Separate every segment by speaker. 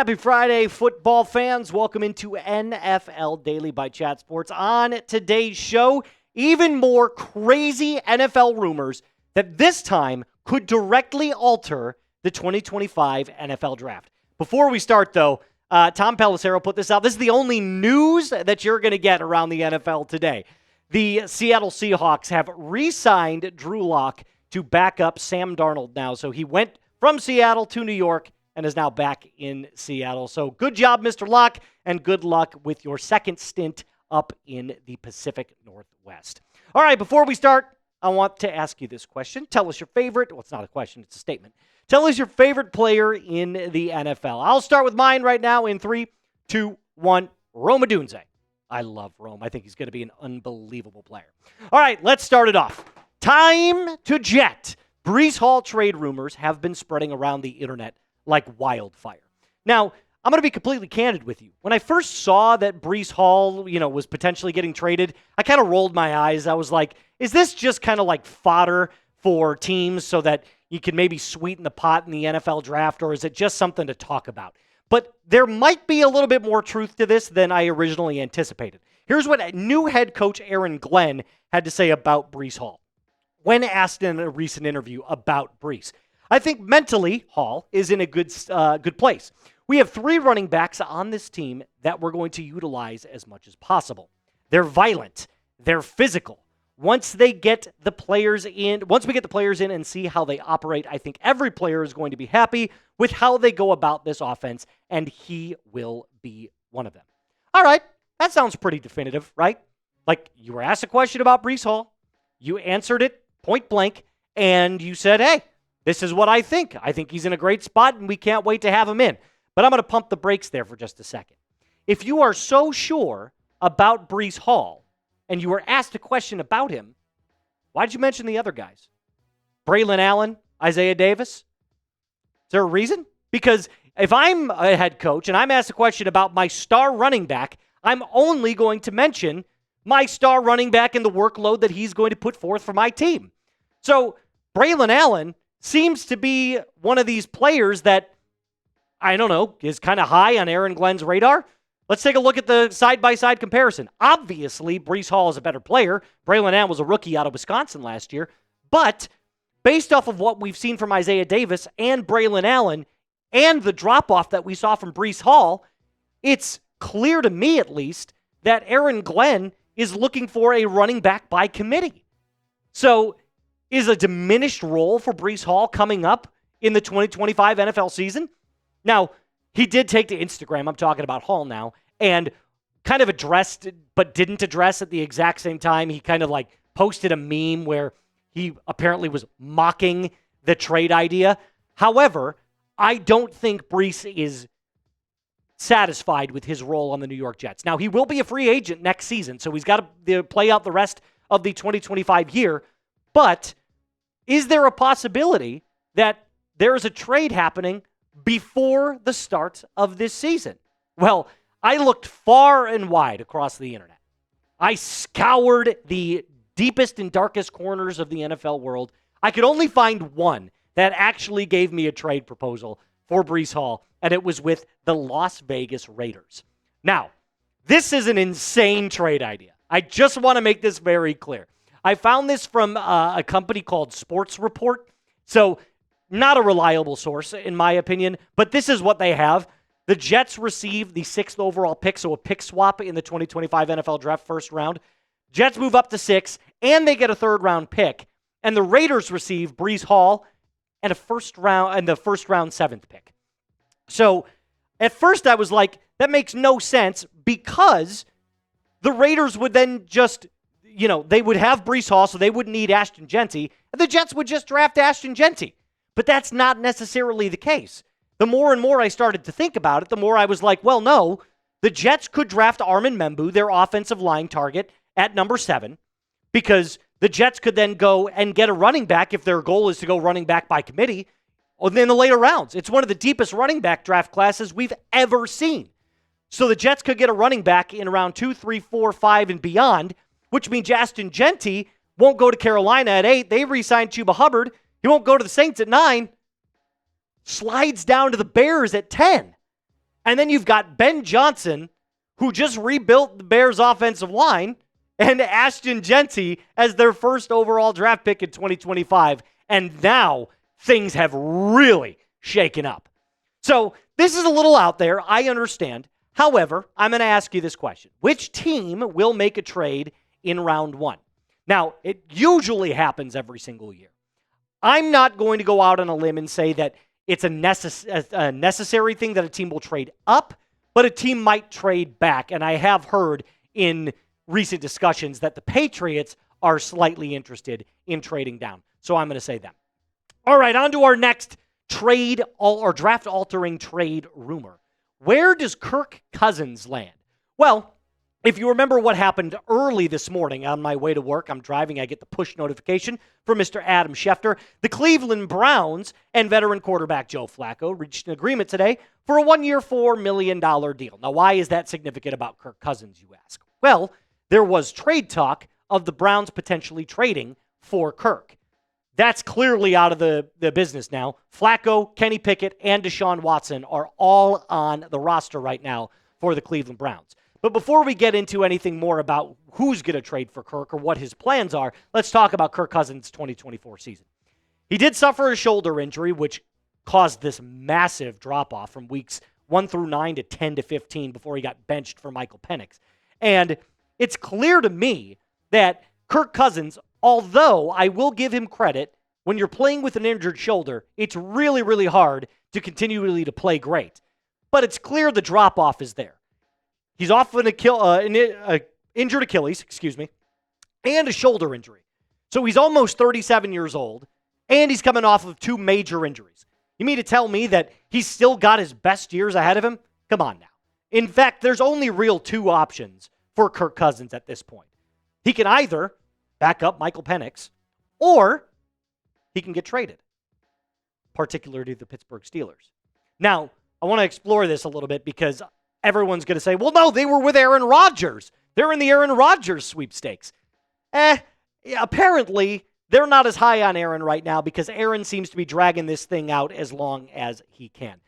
Speaker 1: Happy Friday, football fans. Welcome into NFL Daily by Chat Sports. On today's show, even more crazy NFL rumors that this time could directly alter the 2025 NFL Draft. Before we start, though, Tom Pelissero put this out. This is the only news that you're going to get around the NFL today. The Seattle Seahawks have re-signed Drew Lock to back up Sam Darnold now. So he went from Seattle to New York and is now back in Seattle. So good job, Mr. Locke, and good luck with your second stint up in the Pacific Northwest. All right, before we start, I want to ask you this question. Tell us your favorite, well, it's not a question, it's a statement. Tell us your favorite player in the NFL. I'll start with mine right now in 3, 2, 1. Rome Odunze. I love Rome. I think he's going to be an unbelievable player. All right, let's start it off. Time to jet. Breece Hall trade rumors have been spreading around the internet like wildfire. Now, I'm going to be completely candid with you. When I first saw that Breece Hall, was potentially getting traded, I kind of rolled my eyes. I was like, is this just kind of like fodder for teams so that you can maybe sweeten the pot in the NFL draft, or is it just something to talk about? But there might be a little bit more truth to this than I originally anticipated. Here's what new head coach Aaron Glenn had to say about Breece Hall when asked in a recent interview about Breece. I think mentally, Hall is in a good place. We have 3 running backs on this team that we're going to utilize as much as possible. They're violent. They're physical. Once we get the players in and see how they operate, I think every player is going to be happy with how they go about this offense, and he will be one of them. All right, that sounds pretty definitive, right? Like, you were asked a question about Breece Hall, you answered it point blank, and you said, hey, this is what I think. I think he's in a great spot, and we can't wait to have him in. But I'm going to pump the brakes there for just a second. If you are so sure about Breece Hall, and you were asked a question about him, why did you mention the other guys? Braylon Allen, Isaiah Davis? Is there a reason? Because if I'm a head coach and I'm asked a question about my star running back, I'm only going to mention my star running back and the workload that he's going to put forth for my team. So Braylon Allen seems to be one of these players that, I don't know, is kind of high on Aaron Glenn's radar. Let's take a look at the side-by-side comparison. Obviously, Breece Hall is a better player. Braylon Allen was a rookie out of Wisconsin last year. But based off of what we've seen from Isaiah Davis and Braylon Allen and the drop-off that we saw from Breece Hall, it's clear to me, at least, that Aaron Glenn is looking for a running back by committee. So is a diminished role for Breece Hall coming up in the 2025 NFL season? Now, he did take to Instagram, I'm talking about Hall now, and kind of addressed, but didn't address at the exact same time. He kind of like posted a meme where he apparently was mocking the trade idea. However, I don't think Breece is satisfied with his role on the New York Jets. Now, he will be a free agent next season, so he's got to play out the rest of the 2025 year. But is there a possibility that there is a trade happening before the start of this season? Well, I looked far and wide across the internet. I scoured the deepest and darkest corners of the NFL world. I could only find one that actually gave me a trade proposal for Breece Hall, and it was with the Las Vegas Raiders. Now, this is an insane trade idea. I just want to make this very clear. I found this from a company called Sports Report. So not a reliable source, in my opinion, but this is what they have. The Jets receive the 6th overall pick, so a pick swap in the 2025 NFL Draft first round. Jets move up to 6, and they get a 3rd-round pick. And the Raiders receive Breece Hall and the first round 7th pick. So at first I was like, that makes no sense, because the Raiders would then just, they would have Breece Hall, so they wouldn't need Ashton Genty, and the Jets would just draft Ashton Genty. But that's not necessarily the case. The more and more I started to think about it, the more I was like, well, no, the Jets could draft Armin Membu, their offensive line target, at number 7, because the Jets could then go and get a running back if their goal is to go running back by committee in the later rounds. It's one of the deepest running back draft classes we've ever seen. So the Jets could get a running back in round 2, 3, 4, 5, and beyond, which means Ashton Genty won't go to Carolina at 8. They re-signed Chuba Hubbard. He won't go to the Saints at 9. Slides down to the Bears at 10. And then you've got Ben Johnson, who just rebuilt the Bears' offensive line, and Ashton Jeanty as their first overall draft pick in 2025. And now things have really shaken up. So this is a little out there. I understand. However, I'm going to ask you this question. Which team will make a trade in round one? Now, it usually happens every single year. I'm not going to go out on a limb and say that it's a necessary thing that a team will trade up, but a team might trade back. And I have heard in recent discussions that the Patriots are slightly interested in trading down. So I'm going to say them. All right, on to our next trade or draft-altering trade rumor. Where does Kirk Cousins land? Well, if you remember what happened early this morning on my way to work, I'm driving, I get the push notification from Mr. Adam Schefter. The Cleveland Browns and veteran quarterback Joe Flacco reached an agreement today for a one-year, $4 million deal. Now, why is that significant about Kirk Cousins, you ask? Well, there was trade talk of the Browns potentially trading for Kirk. That's clearly out of the business now. Flacco, Kenny Pickett, and Deshaun Watson are all on the roster right now for the Cleveland Browns. But before we get into anything more about who's going to trade for Kirk or what his plans are, let's talk about Kirk Cousins' 2024 season. He did suffer a shoulder injury, which caused this massive drop-off from weeks 1 through 9 to 10 to 15 before he got benched for Michael Penix. And it's clear to me that Kirk Cousins, although I will give him credit, when you're playing with an injured shoulder, it's really, really hard to continually to play great. But it's clear the drop-off is there. He's off an injured Achilles, and a shoulder injury. So he's almost 37 years old, and he's coming off of 2 major injuries. You mean to tell me that he's still got his best years ahead of him? Come on now. In fact, there's only real 2 options for Kirk Cousins at this point. He can either back up Michael Penix, or he can get traded, particularly the Pittsburgh Steelers. Now, I want to explore this a little bit because everyone's going to say, well, no, they were with Aaron Rodgers. They're in the Aaron Rodgers sweepstakes. Apparently, they're not as high on Aaron right now because Aaron seems to be dragging this thing out as long as he can.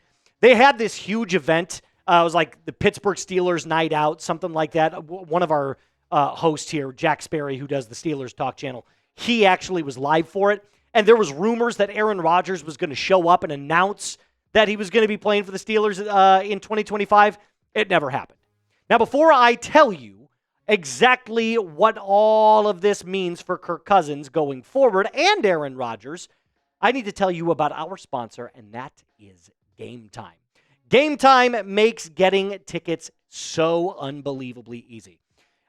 Speaker 1: They had this huge event. It was like the Pittsburgh Steelers night out, something like that. One of our hosts here, Jack Sperry, who does the Steelers Talk channel, he actually was live for it. And there was rumors that Aaron Rodgers was going to show up and announce that he was going to be playing for the Steelers in 2025. It never happened. Now, before I tell you exactly what all of this means for Kirk Cousins going forward and Aaron Rodgers, I need to tell you about our sponsor, and that is Game Time. Game Time makes getting tickets so unbelievably easy.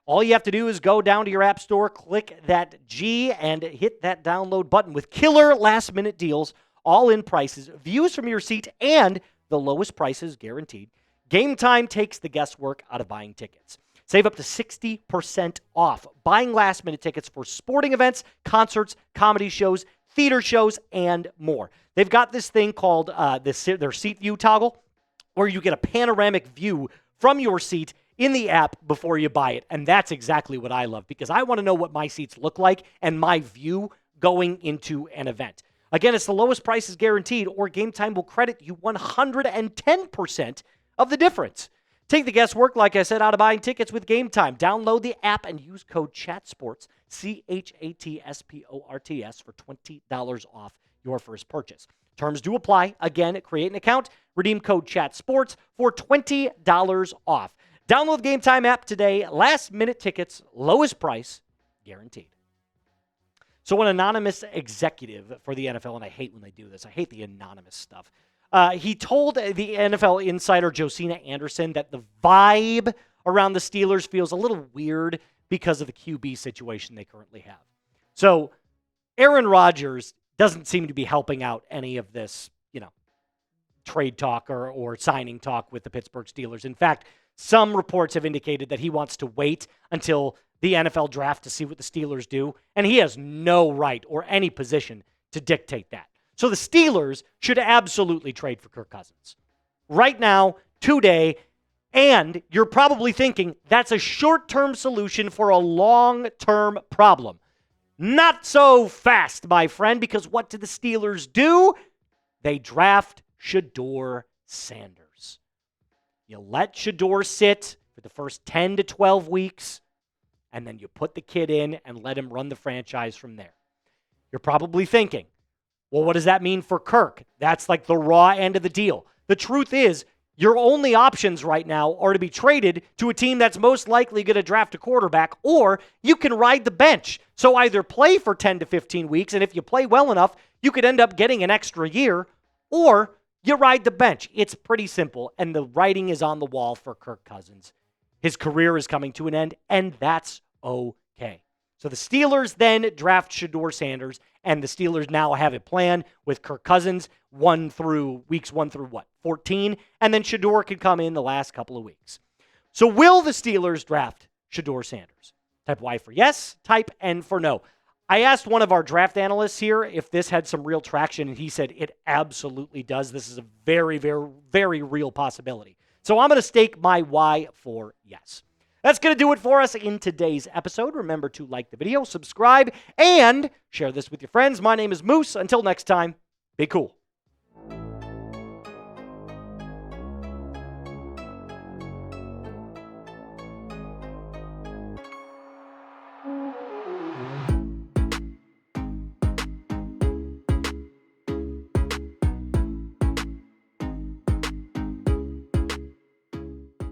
Speaker 1: All you have to do is go down to your app store, click that G, and hit that download button with killer last-minute deals, all-in prices, views from your seat, and the lowest prices guaranteed. Game Time takes the guesswork out of buying tickets. Save up to 60% off buying last-minute tickets for sporting events, concerts, comedy shows, theater shows, and more. They've got this thing called their seat view toggle, where you get a panoramic view from your seat in the app before you buy it. And that's exactly what I love because I want to know what my seats look like and my view going into an event. Again, it's the lowest prices guaranteed, or Game Time will credit you 110% of the difference. Take the guesswork, like I said, out of buying tickets with Game Time. Download the app and use code CHATSPORTS, CHATSPORTS, for $20 off your first purchase. Terms do apply. Again, create an account, redeem code CHATSPORTS for $20 off. Download the Game Time app today. Last-minute tickets, lowest price, guaranteed. So an anonymous executive for the NFL, and I hate when they do this. I hate the anonymous stuff. He told the NFL insider Josina Anderson that the vibe around the Steelers feels a little weird because of the QB situation they currently have. So Aaron Rodgers doesn't seem to be helping out any of this, trade talk or signing talk with the Pittsburgh Steelers. In fact, some reports have indicated that he wants to wait until the NFL draft to see what the Steelers do, and he has no right or any position to dictate that. So the Steelers should absolutely trade for Kirk Cousins. Right now, today, and you're probably thinking that's a short-term solution for a long-term problem. Not so fast, my friend, because what do the Steelers do? They draft Shedeur Sanders. You let Shedeur sit for the first 10 to 12 weeks, and then you put the kid in and let him run the franchise from there. You're probably thinking, well, what does that mean for Kirk? That's like the raw end of the deal. The truth is, your only options right now are to be traded to a team that's most likely going to draft a quarterback, or you can ride the bench. So either play for 10 to 15 weeks, and if you play well enough, you could end up getting an extra year, or you ride the bench. It's pretty simple, and the writing is on the wall for Kirk Cousins. His career is coming to an end, and that's okay. So the Steelers then draft Shedeur Sanders, and the Steelers now have a plan with Kirk Cousins weeks 1 through 14, and then Shedeur could come in the last couple of weeks. So will the Steelers draft Shedeur Sanders? Type Y for yes, type N for no. I asked one of our draft analysts here if this had some real traction, and he said it absolutely does. This is a very, very, very real possibility. So I'm going to stake my Y for yes. That's going to do it for us in today's episode. Remember to like the video, subscribe, and share this with your friends. My name is Moose. Until next time, be cool.